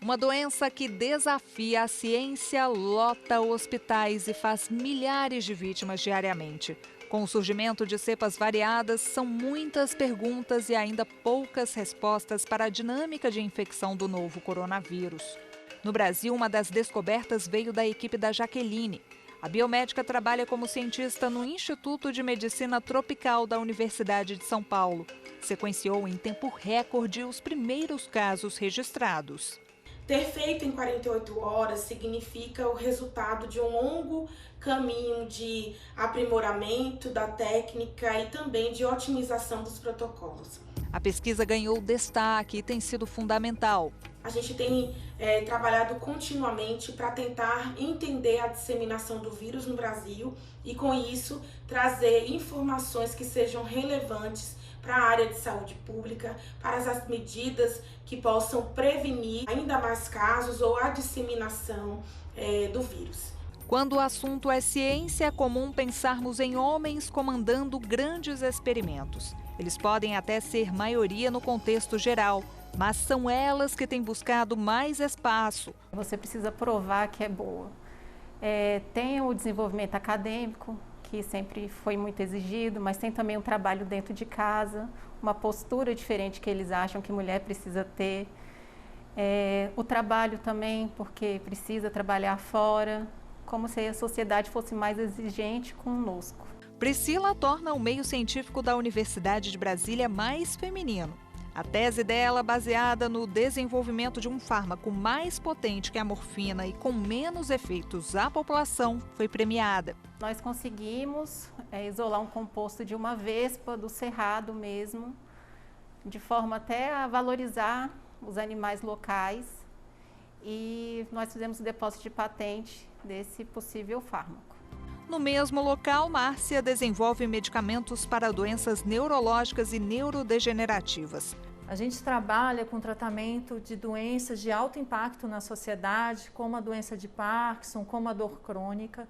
Uma doença que desafia a ciência, lota hospitais e faz milhares de vítimas diariamente. Com o surgimento de cepas variadas, são muitas perguntas e ainda poucas respostas para a dinâmica de infecção do novo coronavírus. No Brasil, uma das descobertas veio da equipe da Jaqueline. A biomédica trabalha como cientista no Instituto de Medicina Tropical da Universidade de São Paulo. Sequenciou em tempo recorde os primeiros casos registrados. Ter feito em 48 horas significa o resultado de um longo caminho de aprimoramento da técnica e também de otimização dos protocolos. A pesquisa ganhou destaque e tem sido fundamental. A gente tem trabalhado continuamente para tentar entender a disseminação do vírus no Brasil e, com isso, trazer informações que sejam relevantes para a área de saúde pública, para as medidas que possam prevenir ainda mais casos ou a disseminação do vírus. Quando o assunto é ciência, é comum pensarmos em homens comandando grandes experimentos. Eles podem até ser maioria no contexto geral, mas são elas que têm buscado mais espaço. Você precisa provar que é boa. Tem o desenvolvimento acadêmico, que sempre foi muito exigido, mas tem também um trabalho dentro de casa, uma postura diferente que eles acham que mulher precisa ter. O trabalho também, porque precisa trabalhar fora, como se a sociedade fosse mais exigente conosco. Priscila torna o meio científico da Universidade de Brasília mais feminino. A tese dela, baseada no desenvolvimento de um fármaco mais potente que a morfina e com menos efeitos à população, foi premiada. Nós conseguimos isolar um composto de uma vespa do cerrado mesmo, de forma até a valorizar os animais locais, e nós fizemos o depósito de patente desse possível fármaco. No mesmo local, Márcia desenvolve medicamentos para doenças neurológicas e neurodegenerativas. A gente trabalha com tratamento de doenças de alto impacto na sociedade, como a doença de Parkinson, como a dor crônica.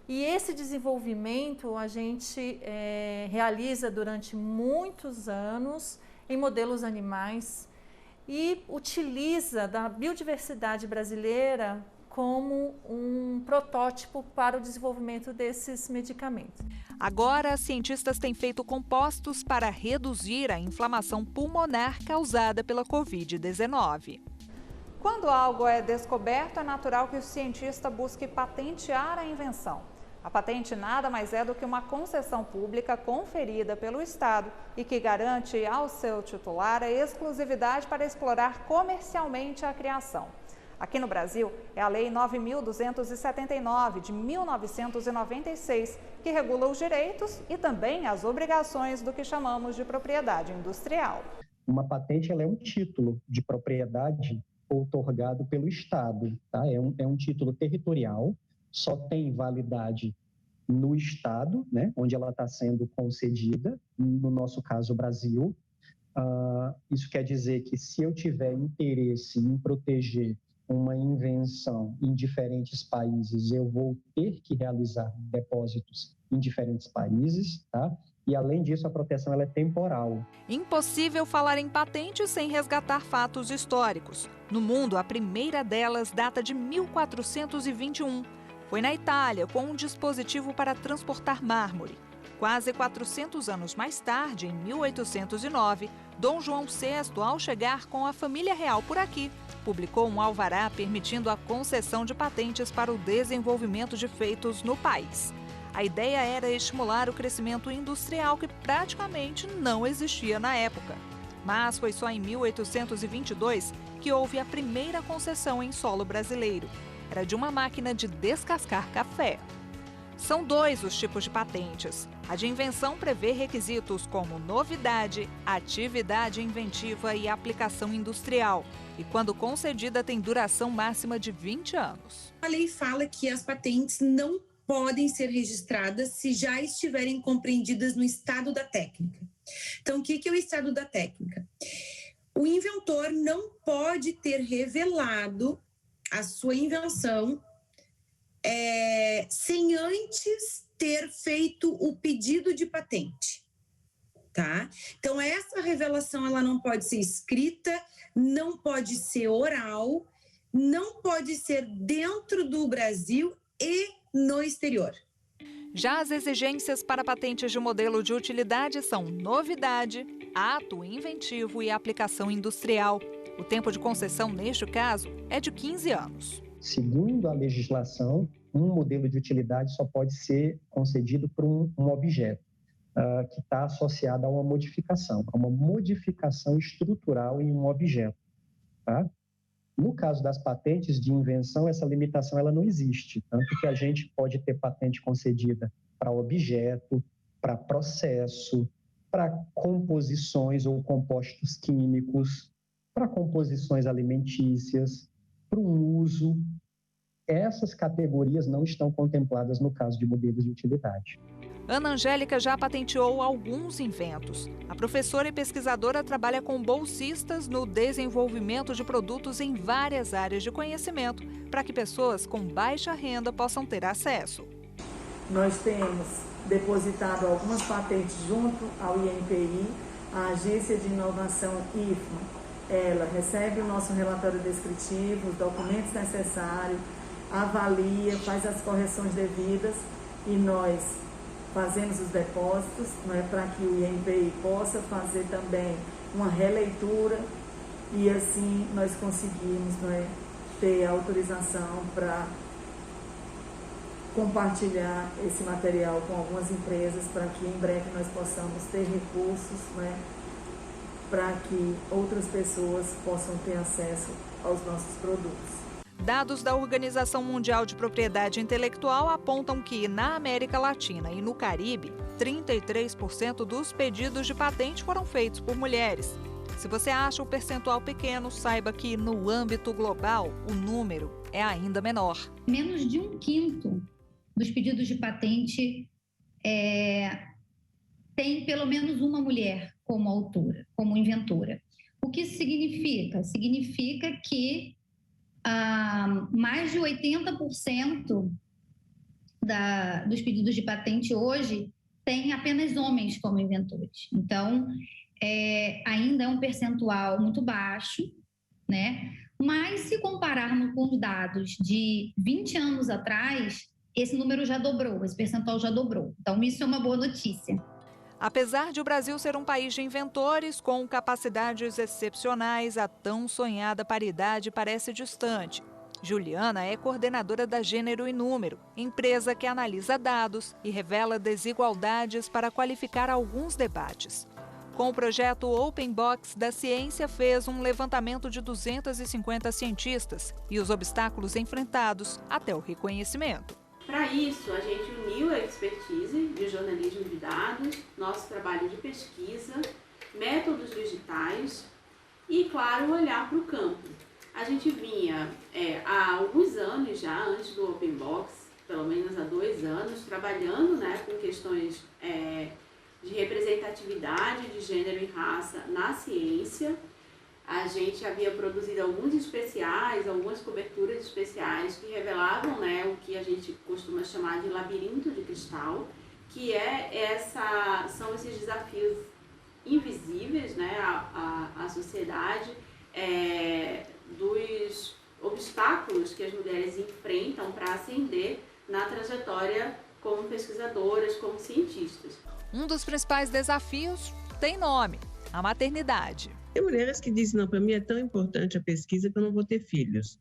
E esse desenvolvimento a gente realiza durante muitos anos em modelos animais e utiliza da biodiversidade brasileira como um protótipo para o desenvolvimento desses medicamentos. Agora, cientistas têm feito compostos para reduzir a inflamação pulmonar causada pela Covid-19. Quando algo é descoberto, é natural que o cientista busque patentear a invenção. A patente nada mais é do que uma concessão pública conferida pelo Estado e que garante ao seu titular a exclusividade para explorar comercialmente a criação. Aqui no Brasil, é a Lei 9.279, de 1996, que regula os direitos e também as obrigações do que chamamos de propriedade industrial. Uma patente ela é um título de propriedade outorgado pelo Estado. Tá? É um título territorial, só tem validade no Estado, né, onde ela está sendo concedida, no nosso caso, o Brasil. Isso quer dizer que se eu tiver interesse em proteger uma invenção em diferentes países, eu vou ter que realizar depósitos em diferentes países, tá? E, além disso, a proteção ela é temporal. Impossível falar em patentes sem resgatar fatos históricos. No mundo, a primeira delas data de 1421. Foi na Itália, com um dispositivo para transportar mármore. Quase 400 anos mais tarde, em 1809, Dom João VI, ao chegar com a família real por aqui, publicou um alvará permitindo a concessão de patentes para o desenvolvimento de feitos no país. A ideia era estimular o crescimento industrial que praticamente não existia na época. Mas foi só em 1822 que houve a primeira concessão em solo brasileiro. Era de uma máquina de descascar café. São dois os tipos de patentes. A de invenção prevê requisitos como novidade, atividade inventiva e aplicação industrial. E quando concedida, tem duração máxima de 20 anos. A lei fala que as patentes não podem ser registradas se já estiverem compreendidas no estado da técnica. Então, o que é o estado da técnica? O inventor não pode ter revelado a sua invenção sem antes ter feito o pedido de patente, tá? Então, essa revelação ela não pode ser escrita, não pode ser oral, não pode ser dentro do Brasil e no exterior. Já as exigências para patentes de modelo de utilidade são novidade, ato inventivo e aplicação industrial. O tempo de concessão, neste caso, é de 15 anos. Segundo a legislação, um modelo de utilidade só pode ser concedido por um objeto que está associado a uma modificação estrutural em um objeto. Tá? No caso das patentes de invenção, essa limitação ela não existe, tanto que a gente pode ter patente concedida para objeto, para processo, para composições ou compostos químicos, para composições alimentícias, para um uso. Essas categorias não estão contempladas no caso de modelos de utilidade. Ana Angélica já patenteou alguns inventos. A professora e pesquisadora trabalha com bolsistas no desenvolvimento de produtos em várias áreas de conhecimento para que pessoas com baixa renda possam ter acesso. Nós temos depositado algumas patentes junto ao INPI, a Agência de Inovação IFMA. Ela recebe o nosso relatório descritivo, os documentos necessários, avalia, faz as correções devidas e nós fazemos os depósitos, para que o INPI possa fazer também uma releitura e assim nós conseguimos ter autorização para compartilhar esse material com algumas empresas para que em breve nós possamos ter recursos para que outras pessoas possam ter acesso aos nossos produtos. Dados da Organização Mundial de Propriedade Intelectual apontam que, na América Latina e no Caribe, 33% dos pedidos de patente foram feitos por mulheres. Se você acha o percentual pequeno, saiba que, no âmbito global, o número é ainda menor. Menos de 1/5 dos pedidos de patente tem pelo menos uma mulher como autora, como inventora. O que isso significa? Significa que mais de 80% dos pedidos de patente hoje tem apenas homens como inventores. Então, ainda é um percentual muito baixo, né? Mas se compararmos com os dados de 20 anos atrás, esse número já dobrou, esse percentual já dobrou. Então, isso é uma boa notícia. Apesar de o Brasil ser um país de inventores com capacidades excepcionais, a tão sonhada paridade parece distante. Juliana é coordenadora da Gênero e Número, empresa que analisa dados e revela desigualdades para qualificar alguns debates. Com o projeto Open Box da Ciência, fez um levantamento de 250 cientistas e os obstáculos enfrentados até o reconhecimento. Para isso, a gente uniu a expertise de jornalismo de dados, nosso trabalho de pesquisa, métodos digitais e, claro, olhar para o campo. A gente vinha há alguns anos já, antes do Open Box, pelo menos há 2 anos, trabalhando com questões de representatividade de gênero e raça na ciência. A gente havia produzido alguns especiais, algumas coberturas especiais que revelavam o que a gente costuma chamar de labirinto de cristal, que são esses desafios invisíveis à sociedade, dos obstáculos que as mulheres enfrentam para ascender na trajetória como pesquisadoras, como cientistas. Um dos principais desafios tem nome: a maternidade. Tem mulheres que dizem, não, para mim é tão importante a pesquisa que eu não vou ter filhos,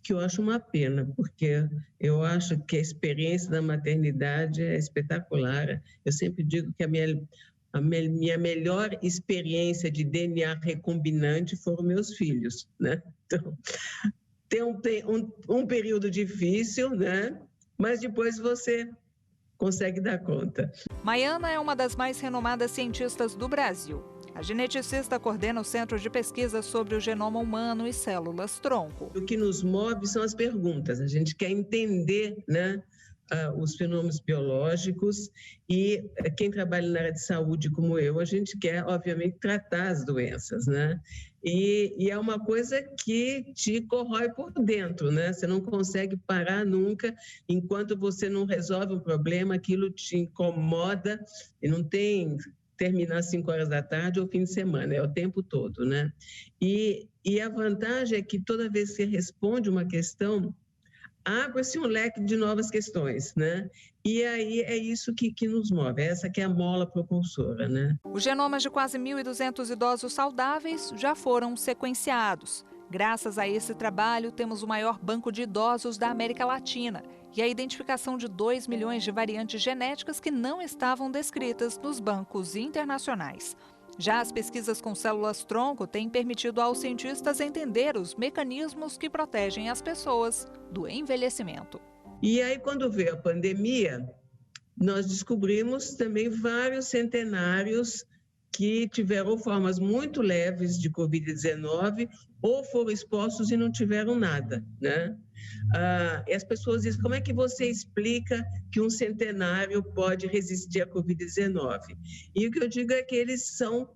que eu acho uma pena, porque eu acho que a experiência da maternidade é espetacular. Eu sempre digo que a minha melhor experiência de DNA recombinante foram meus filhos, né? Então, tem um período difícil, né? Mas depois você consegue dar conta. Maiana é uma das mais renomadas cientistas do Brasil. A geneticista coordena o Centro de Pesquisa sobre o Genoma Humano e Células-Tronco. O que nos move são as perguntas. A gente quer entender, os fenômenos biológicos e quem trabalha na área de saúde como eu, a gente quer, obviamente, tratar as doenças, né? E é uma coisa que te corrói por dentro, né? Você não consegue parar nunca, enquanto você não resolve um problema, aquilo te incomoda e não tem terminar às 5 horas da tarde ou fim de semana, é o tempo todo, né? E a vantagem é que toda vez que você responde uma questão, abre-se um leque de novas questões, né? E aí é isso que nos move, essa que é a mola propulsora, né? Os genomas de quase 1.200 idosos saudáveis já foram sequenciados. Graças a esse trabalho, temos o maior banco de idosos da América Latina e a identificação de 2 milhões de variantes genéticas que não estavam descritas nos bancos internacionais. Já as pesquisas com células-tronco têm permitido aos cientistas entender os mecanismos que protegem as pessoas do envelhecimento. E aí, quando veio a pandemia, nós descobrimos também vários centenários que tiveram formas muito leves de Covid-19 ou foram expostos e não tiveram nada, né? E as pessoas dizem, como é que você explica que um centenário pode resistir à Covid-19? E o que eu digo é que eles são,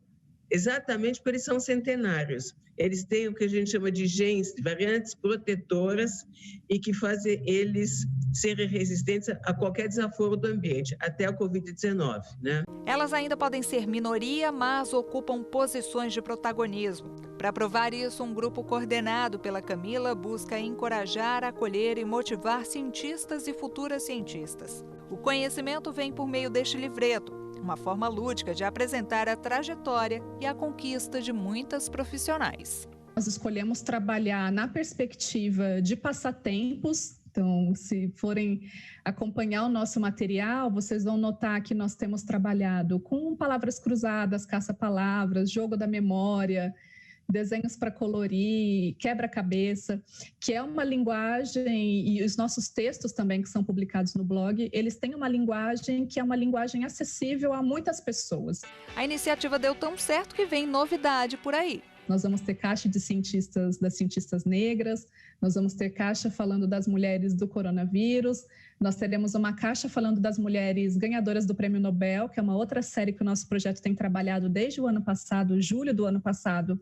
exatamente porque eles são centenários, eles têm o que a gente chama de genes, variantes protetoras e que fazem eles serem resistentes a qualquer desaforo do ambiente, até a Covid-19, né? Elas ainda podem ser minoria, mas ocupam posições de protagonismo. Para provar isso, um grupo coordenado pela Camila busca encorajar, acolher e motivar cientistas e futuras cientistas. O conhecimento vem por meio deste livreto, uma forma lúdica de apresentar a trajetória e a conquista de muitas profissionais. Nós escolhemos trabalhar na perspectiva de passatempos. Então, se forem acompanhar o nosso material, vocês vão notar que nós temos trabalhado com palavras cruzadas, caça-palavras, jogo da memória, desenhos para colorir, quebra-cabeça, que é uma linguagem, e os nossos textos também que são publicados no blog, eles têm uma linguagem que é uma linguagem acessível a muitas pessoas. A iniciativa deu tão certo que vem novidade por aí. Nós vamos ter caixa de cientistas, das cientistas negras, nós vamos ter caixa falando das mulheres do coronavírus, nós teremos uma caixa falando das mulheres ganhadoras do Prêmio Nobel, que é uma outra série que o nosso projeto tem trabalhado desde o ano passado, julho do ano passado.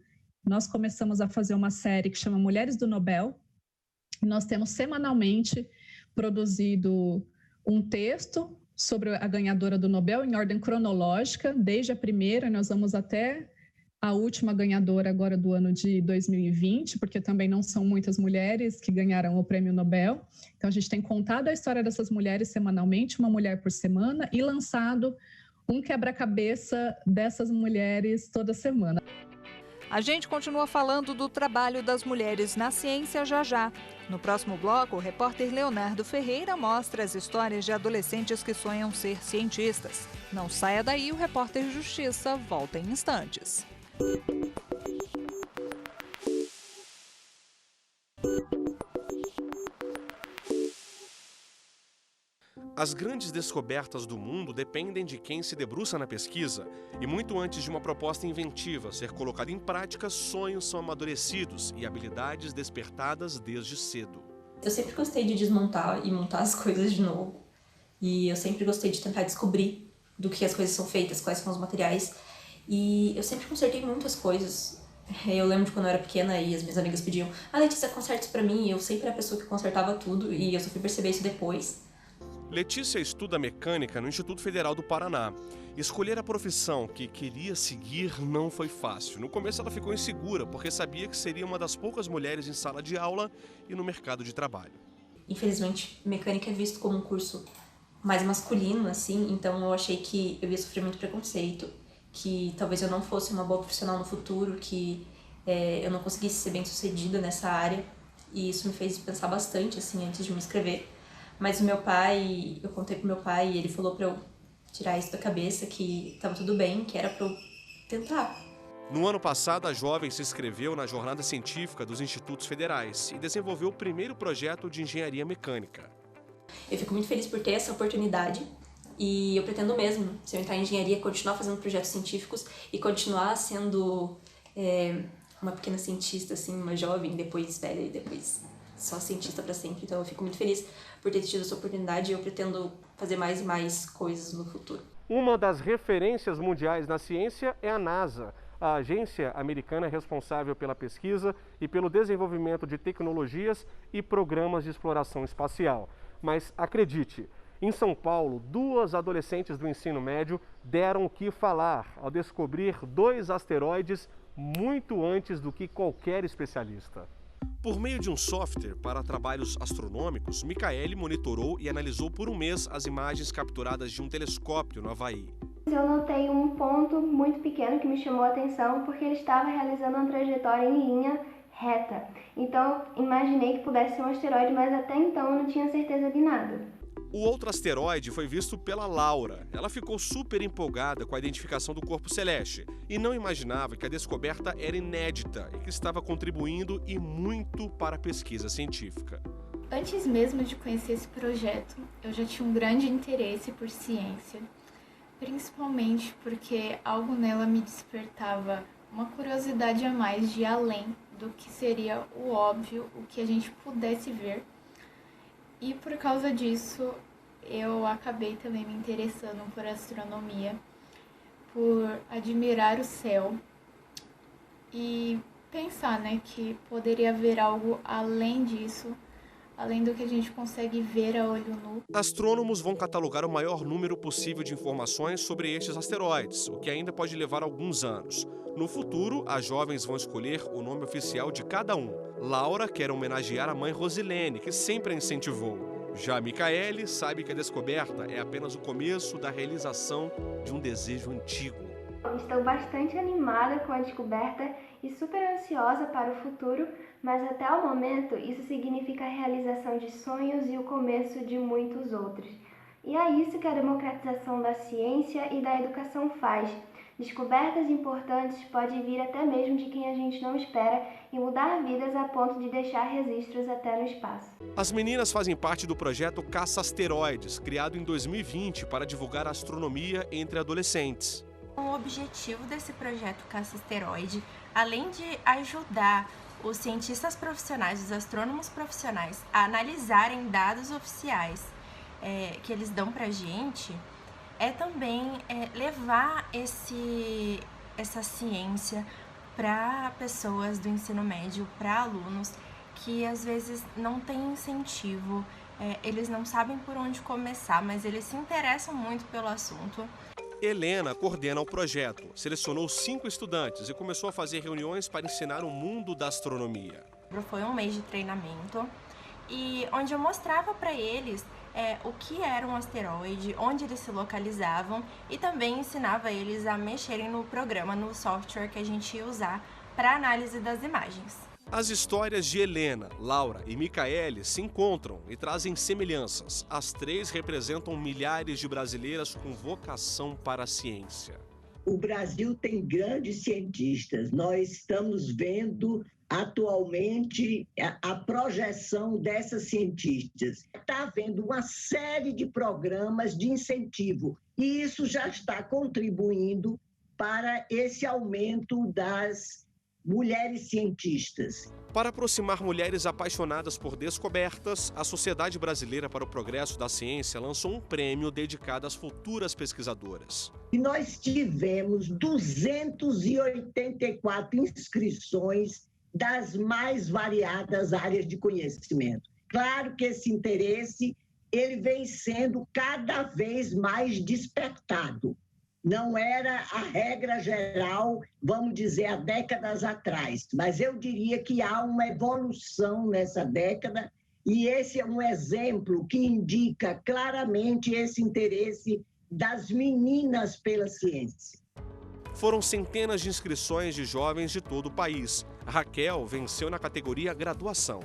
Nós começamos a fazer uma série que chama Mulheres do Nobel. Nós temos semanalmente produzido um texto sobre a ganhadora do Nobel em ordem cronológica, desde a primeira, nós vamos até a última ganhadora agora do ano de 2020, porque também não são muitas mulheres que ganharam o Prêmio Nobel. Então, a gente tem contado a história dessas mulheres semanalmente, uma mulher por semana, e lançado um quebra-cabeça dessas mulheres toda semana. A gente continua falando do trabalho das mulheres na ciência já. No próximo bloco, o repórter Leonardo Ferreira mostra as histórias de adolescentes que sonham ser cientistas. Não saia daí, o repórter Justiça volta em instantes. As grandes descobertas do mundo dependem de quem se debruça na pesquisa, e muito antes de uma proposta inventiva ser colocada em prática, sonhos são amadurecidos e habilidades despertadas desde cedo. Eu sempre gostei de desmontar e montar as coisas de novo, e eu sempre gostei de tentar descobrir do que as coisas são feitas, quais são os materiais, e eu sempre consertei muitas coisas. Eu lembro de quando eu era pequena e as minhas amigas pediam: Letícia, conserta isso pra mim, e eu sempre era a pessoa que consertava tudo, e eu só fui perceber isso depois. Letícia estuda mecânica no Instituto Federal do Paraná. Escolher a profissão que queria seguir não foi fácil. No começo ela ficou insegura, porque sabia que seria uma das poucas mulheres em sala de aula e no mercado de trabalho. Infelizmente, mecânica é visto como um curso mais masculino, assim, então eu achei que eu ia sofrer muito preconceito, que talvez eu não fosse uma boa profissional no futuro, que eu não conseguisse ser bem-sucedida nessa área, e isso me fez pensar bastante, assim, antes de me inscrever. Mas o meu pai, eu contei pro meu pai e ele falou pra eu tirar isso da cabeça, que tava tudo bem, que era pra eu tentar. No ano passado, a jovem se inscreveu na jornada científica dos institutos federais e desenvolveu o primeiro projeto de engenharia mecânica. Eu fico muito feliz por ter essa oportunidade e eu pretendo mesmo, se eu entrar em engenharia, continuar fazendo projetos científicos e continuar sendo uma pequena cientista, assim, uma jovem, depois velha e depois só cientista para sempre. Então eu fico muito feliz por ter tido essa oportunidade e eu pretendo fazer mais e mais coisas no futuro. Uma das referências mundiais na ciência é a NASA, a agência americana responsável pela pesquisa e pelo desenvolvimento de tecnologias e programas de exploração espacial. Mas acredite, em São Paulo, 2 adolescentes do ensino médio deram o que falar ao descobrir 2 asteroides muito antes do que qualquer especialista. Por meio de um software para trabalhos astronômicos, Micaele monitorou e analisou por um mês as imagens capturadas de um telescópio no Havaí. Eu notei um ponto muito pequeno que me chamou a atenção porque ele estava realizando uma trajetória em linha reta. Então, imaginei que pudesse ser um asteroide, mas até então eu não tinha certeza de nada. O outro asteroide foi visto pela Laura. Ela ficou super empolgada com a identificação do corpo celeste e não imaginava que a descoberta era inédita e que estava contribuindo e muito para a pesquisa científica. Antes mesmo de conhecer esse projeto, eu já tinha um grande interesse por ciência, principalmente porque algo nela me despertava uma curiosidade a mais de além do que seria o óbvio, o que a gente pudesse ver. E por causa disso, eu acabei também me interessando por astronomia, por admirar o céu e pensar, que poderia haver algo além disso, além do que a gente consegue ver a olho nu. Astrônomos vão catalogar o maior número possível de informações sobre estes asteroides, o que ainda pode levar alguns anos. No futuro, as jovens vão escolher o nome oficial de cada um. Laura quer homenagear a mãe Rosilene, que sempre a incentivou. Já Micaele sabe que a descoberta é apenas o começo da realização de um desejo antigo. Estou bastante animada com a descoberta e super ansiosa para o futuro, mas até o momento isso significa a realização de sonhos e o começo de muitos outros. E é isso que a democratização da ciência e da educação faz. Descobertas importantes podem vir até mesmo de quem a gente não espera e mudar vidas a ponto de deixar registros até no espaço. As meninas fazem parte do projeto Caça Asteroides, criado em 2020 para divulgar a astronomia entre adolescentes. O objetivo desse projeto Caça Asteroide, além de ajudar os cientistas profissionais, os astrônomos profissionais, a analisarem dados oficiais que eles dão pra gente, é também levar essa ciência para pessoas do ensino médio, para alunos que às vezes não têm incentivo, eles não sabem por onde começar, mas eles se interessam muito pelo assunto. Helena coordena o projeto, selecionou 5 estudantes e começou a fazer reuniões para ensinar o mundo da astronomia. Foi um mês de treinamento e onde eu mostrava para eles o que era um asteroide, onde eles se localizavam e também ensinava eles a mexerem no programa, no software que a gente ia usar para análise das imagens. As histórias de Helena, Laura e Micaele se encontram e trazem semelhanças. As 3 representam milhares de brasileiras com vocação para a ciência. O Brasil tem grandes cientistas. Nós estamos vendo atualmente a projeção dessas cientistas. Está havendo uma série de programas de incentivo e isso já está contribuindo para esse aumento das mulheres cientistas. Para aproximar mulheres apaixonadas por descobertas, a Sociedade Brasileira para o Progresso da Ciência lançou um prêmio dedicado às futuras pesquisadoras. E nós tivemos 284 inscrições das mais variadas áreas de conhecimento. Claro que esse interesse ele vem sendo cada vez mais despertado. Não era a regra geral, vamos dizer, há décadas atrás, mas eu diria que há uma evolução nessa década e esse é um exemplo que indica claramente esse interesse das meninas pela ciência. Foram centenas de inscrições de jovens de todo o país. A Raquel venceu na categoria graduação.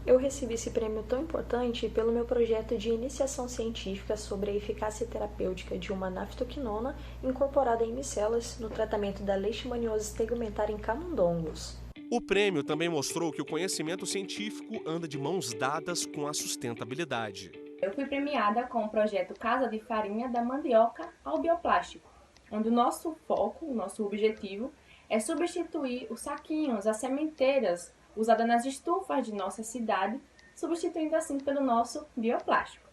Eu recebi esse prêmio tão importante pelo meu projeto de iniciação científica sobre a eficácia terapêutica de uma naftoquinona incorporada em micelas no tratamento da leishmaniose tegumentar em camundongos. O prêmio também mostrou que o conhecimento científico anda de mãos dadas com a sustentabilidade. Eu fui premiada com o projeto Casa de Farinha da Mandioca ao Bioplástico, onde o nosso foco, o nosso objetivo, é substituir os saquinhos, as sementeiras, usada nas estufas de nossa cidade, substituindo assim pelo nosso bioplástico.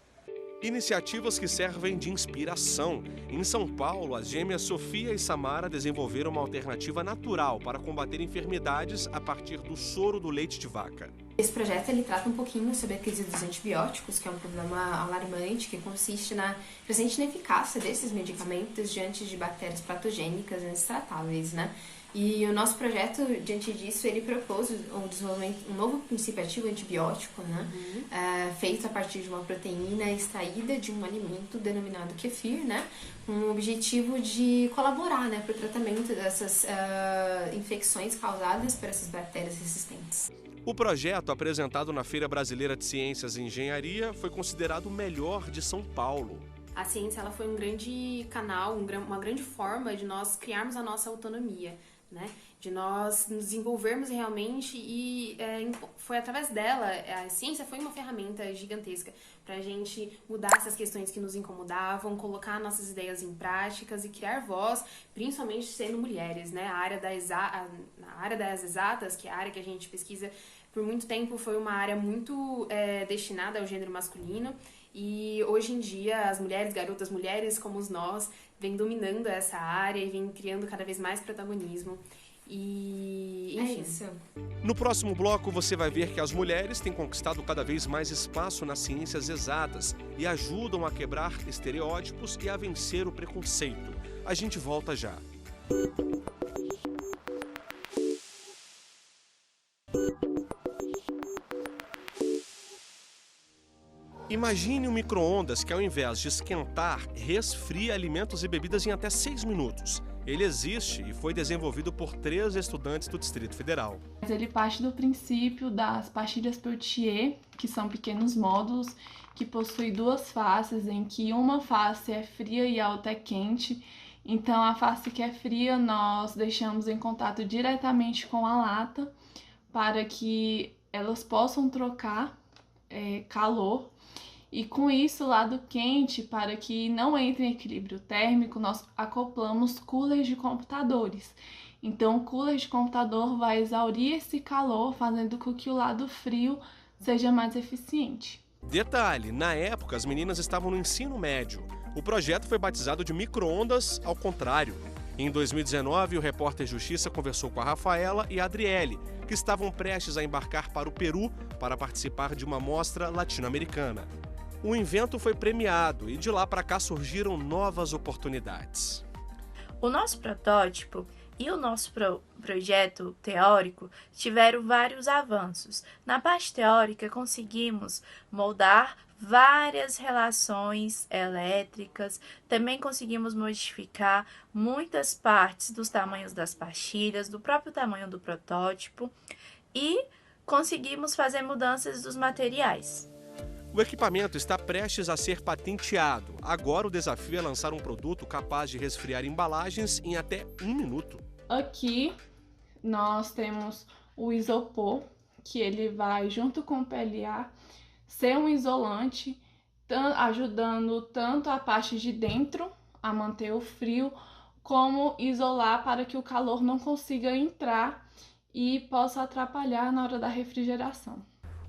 Iniciativas que servem de inspiração. Em São Paulo, as gêmeas Sofia e Samara desenvolveram uma alternativa natural para combater enfermidades a partir do soro do leite de vaca. Esse projeto ele trata um pouquinho sobre a crise dos antibióticos, que é um problema alarmante que consiste na presente ineficácia desses medicamentos diante de bactérias patogênicas intratáveis, né? E o nosso projeto, diante disso, ele propôs o desenvolvimento de um novo princípio ativo antibiótico, né? Feito a partir de uma proteína extraída de um alimento denominado kefir, né? Com o objetivo de colaborar, né, para o tratamento dessas infecções causadas por essas bactérias resistentes. O projeto, apresentado na Feira Brasileira de Ciências e Engenharia, foi considerado o melhor de São Paulo. A ciência ela foi um grande canal, uma grande forma de nós criarmos a nossa autonomia, né? De nós nos desenvolvermos realmente e foi através dela, a ciência foi uma ferramenta gigantesca para a gente mudar essas questões que nos incomodavam, colocar nossas ideias em práticas e criar voz, principalmente sendo mulheres, né? A área das exatas, que é a área que a gente pesquisa, por muito tempo foi uma área muito destinada ao gênero masculino. E hoje em dia as mulheres, garotas mulheres como nós, vêm dominando essa área e vêm criando cada vez mais protagonismo. E, enfim. É isso. No próximo bloco você vai ver que as mulheres têm conquistado cada vez mais espaço nas ciências exatas e ajudam a quebrar estereótipos e a vencer o preconceito. A gente volta já. Imagine um micro-ondas que, ao invés de esquentar, resfria alimentos e bebidas em até 6 minutos. Ele existe e foi desenvolvido por 3 estudantes do Distrito Federal. Ele parte do princípio das pastilhas Pertier, que são pequenos módulos que possuem 2 faces, em que uma face é fria e a outra é quente. Então, a face que é fria nós deixamos em contato diretamente com a lata para que elas possam trocar calor. E com isso, o lado quente, para que não entre em equilíbrio térmico, nós acoplamos coolers de computadores. Então, o cooler de computador vai exaurir esse calor, fazendo com que o lado frio seja mais eficiente. Detalhe, na época as meninas estavam no ensino médio. O projeto foi batizado de micro-ondas ao contrário. Em 2019, o repórter Justiça conversou com a Rafaela e a Adriele, que estavam prestes a embarcar para o Peru para participar de uma mostra latino-americana. O invento foi premiado e de lá para cá surgiram novas oportunidades. O nosso protótipo e o nosso projeto teórico tiveram vários avanços. Na parte teórica, conseguimos moldar várias relações elétricas, também conseguimos modificar muitas partes dos tamanhos das pastilhas, do próprio tamanho do protótipo e conseguimos fazer mudanças dos materiais. O equipamento está prestes a ser patenteado. Agora o desafio é lançar um produto capaz de resfriar embalagens em até 1 minuto. Aqui nós temos o isopor, que ele vai, junto com o PLA, ser um isolante, ajudando tanto a parte de dentro a manter o frio, como isolar para que o calor não consiga entrar e possa atrapalhar na hora da refrigeração.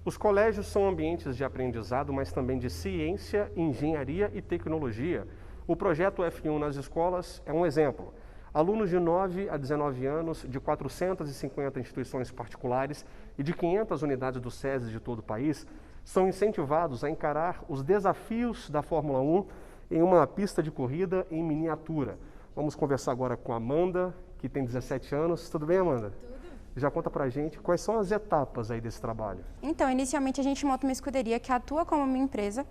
Os colégios são ambientes de aprendizado, mas também de ciência, engenharia e tecnologia. O projeto F1 nas escolas é um exemplo. Alunos de 9 a 19 anos, de 450 instituições particulares e de 500 unidades do SESI de todo o país, são incentivados a encarar os desafios da Fórmula 1 em uma pista de corrida em miniatura. Vamos conversar agora com a Amanda, que tem 17 anos. Tudo bem, Amanda? Tudo. Já conta pra gente quais são as etapas aí desse trabalho. Então, inicialmente a gente monta uma escuderia que atua como uma empresa,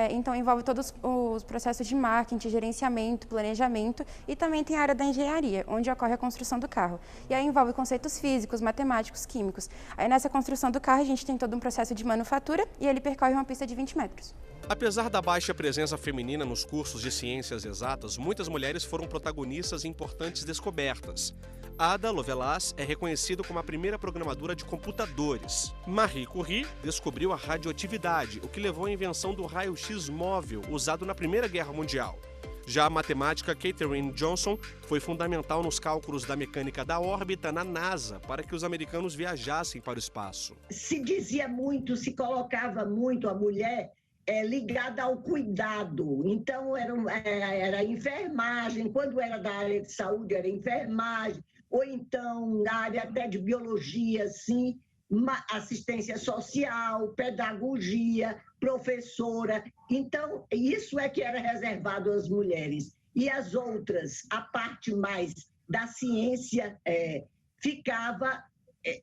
então envolve todos os processos de marketing, gerenciamento, planejamento e também tem a área da engenharia, onde ocorre a construção do carro. E aí envolve conceitos físicos, matemáticos, químicos. Aí nessa construção do carro a gente tem todo um processo de manufatura e ele percorre uma pista de 20 metros. Apesar da baixa presença feminina nos cursos de ciências exatas, muitas mulheres foram protagonistas em importantes descobertas. Ada Lovelace é reconhecida como a primeira programadora de computadores. Marie Curie descobriu a radioatividade, o que levou à invenção do raio-x móvel usado na Primeira Guerra Mundial. Já a matemática Katherine Johnson foi fundamental nos cálculos da mecânica da órbita na NASA para que os americanos viajassem para o espaço. Se dizia muito, se colocava muito a mulher ligada ao cuidado. Então, era enfermagem, quando era da área de saúde, era enfermagem, ou então na área até de biologia, sim, assistência social, pedagogia, professora. Então, isso é que era reservado às mulheres. E as outras, a parte mais da ciência,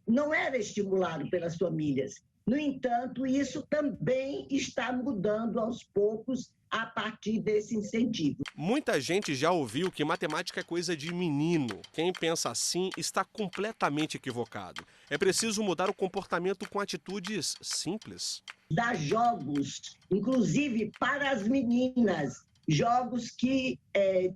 não era estimulado pelas famílias. No entanto, isso também está mudando aos poucos a partir desse incentivo. Muita gente já ouviu que matemática é coisa de menino. Quem pensa assim está completamente equivocado. É preciso mudar o comportamento com atitudes simples. Dar jogos, inclusive para as meninas, jogos que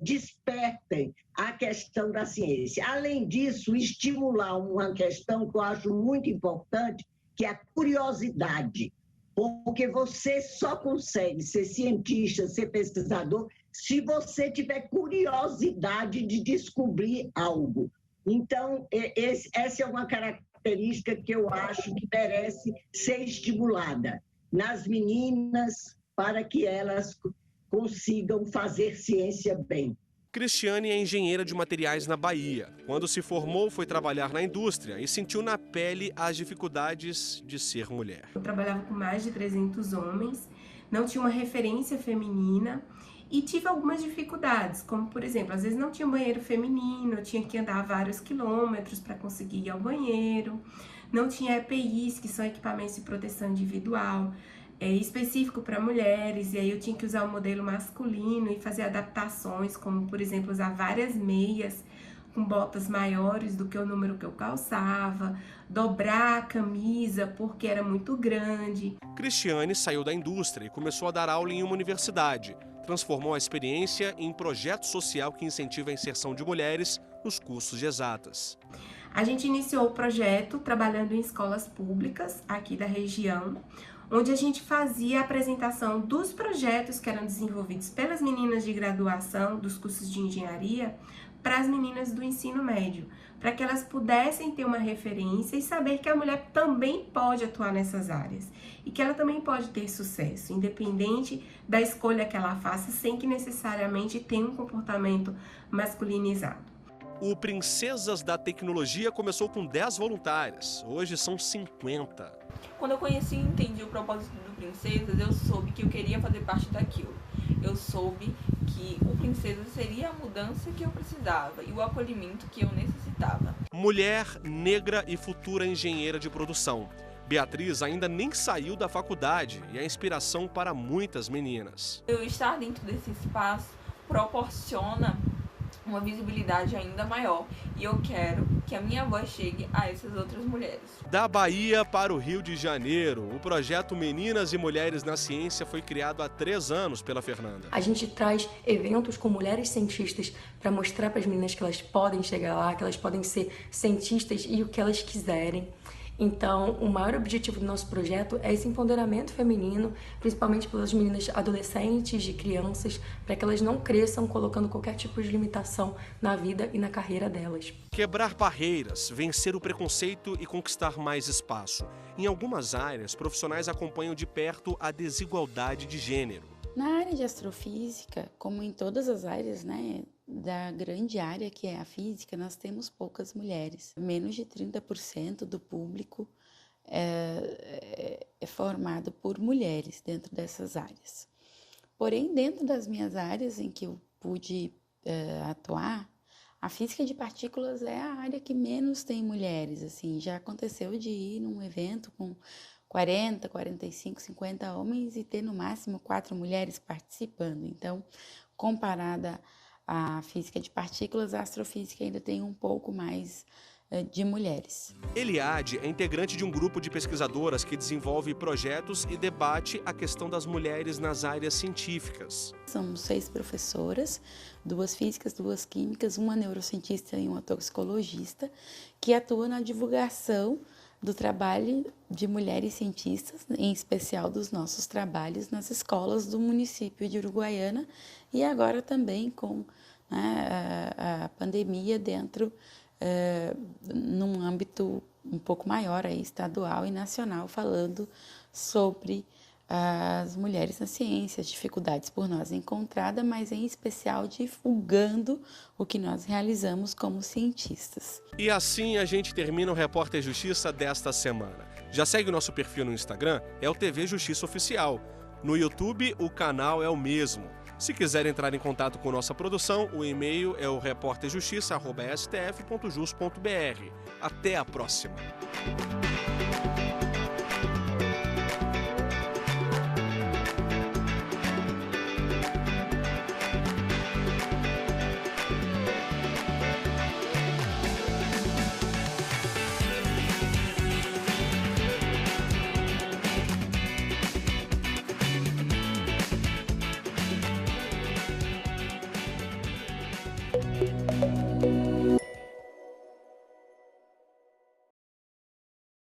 despertem a questão da ciência. Além disso, estimular uma questão que eu acho muito importante, que é a curiosidade. Porque você só consegue ser cientista, ser pesquisador, se você tiver curiosidade de descobrir algo. Então, essa é uma característica que eu acho que merece ser estimulada nas meninas para que elas consigam fazer ciência bem. Cristiane é engenheira de materiais na Bahia. Quando se formou, foi trabalhar na indústria e sentiu na pele as dificuldades de ser mulher. Eu trabalhava com mais de 300 homens, não tinha uma referência feminina e tive algumas dificuldades, como, por exemplo, às vezes não tinha banheiro feminino, eu tinha que andar vários quilômetros para conseguir ir ao banheiro, não tinha EPIs, que são equipamentos de proteção individual, específico para mulheres, e aí eu tinha que usar o modelo masculino e fazer adaptações, como, por exemplo, usar várias meias com botas maiores do que o número que eu calçava, dobrar a camisa porque era muito grande. Cristiane saiu da indústria e começou a dar aula em uma universidade. Transformou a experiência em projeto social que incentiva a inserção de mulheres nos cursos de exatas. A gente iniciou o projeto trabalhando em escolas públicas aqui da região, onde a gente fazia a apresentação dos projetos que eram desenvolvidos pelas meninas de graduação dos cursos de engenharia para as meninas do ensino médio, para que elas pudessem ter uma referência e saber que a mulher também pode atuar nessas áreas e que ela também pode ter sucesso, independente da escolha que ela faça, sem que necessariamente tenha um comportamento masculinizado. O Princesas da Tecnologia começou com 10 voluntárias, hoje são 50. Quando eu conheci e entendi o propósito do Princesas, eu soube que eu queria fazer parte daquilo. Eu soube que o Princesas seria a mudança que eu precisava e o acolhimento que eu necessitava. Mulher, negra e futura engenheira de produção. Beatriz ainda nem saiu da faculdade e é inspiração para muitas meninas. Eu estar dentro desse espaço proporciona uma visibilidade ainda maior e eu quero que a minha voz chegue a essas outras mulheres. Da Bahia para o Rio de Janeiro, o projeto Meninas e Mulheres na Ciência foi criado há 3 anos pela Fernanda. A gente traz eventos com mulheres cientistas para mostrar para as meninas que elas podem chegar lá, que elas podem ser cientistas e o que elas quiserem. Então, o maior objetivo do nosso projeto é esse empoderamento feminino, principalmente pelas meninas adolescentes e crianças, para que elas não cresçam colocando qualquer tipo de limitação na vida e na carreira delas. Quebrar barreiras, vencer o preconceito e conquistar mais espaço. Em algumas áreas, profissionais acompanham de perto a desigualdade de gênero. Na área de astrofísica, como em todas as áreas, da grande área que é a física, nós temos poucas mulheres. Menos de 30% do público é formado por mulheres dentro dessas áreas. Porém, dentro das minhas áreas em que eu pude atuar, a física de partículas é a área que menos tem mulheres. Assim, já aconteceu de ir num evento com 40, 45, 50 homens e ter no máximo 4 mulheres participando. Então, comparada à física de partículas, a astrofísica ainda tem um pouco mais de mulheres. Eliade é integrante de um grupo de pesquisadoras que desenvolve projetos e debate a questão das mulheres nas áreas científicas. São 6 professoras, 2 físicas, 2 químicas, uma neurocientista e uma toxicologista, que atuam na divulgação do trabalho de mulheres cientistas, em especial dos nossos trabalhos nas escolas do município de Uruguaiana e agora também com, né, a pandemia dentro, num âmbito um pouco maior, aí, estadual e nacional, falando sobre as mulheres na ciência, as dificuldades por nós encontradas, mas em especial divulgando o que nós realizamos como cientistas. E assim a gente termina o Repórter Justiça desta semana. Já segue o nosso perfil no Instagram, é o TV Justiça Oficial. No YouTube, o canal é o mesmo. Se quiser entrar em contato com nossa produção, o e-mail é o reporterjustiça@stf.jus.br. Até a próxima!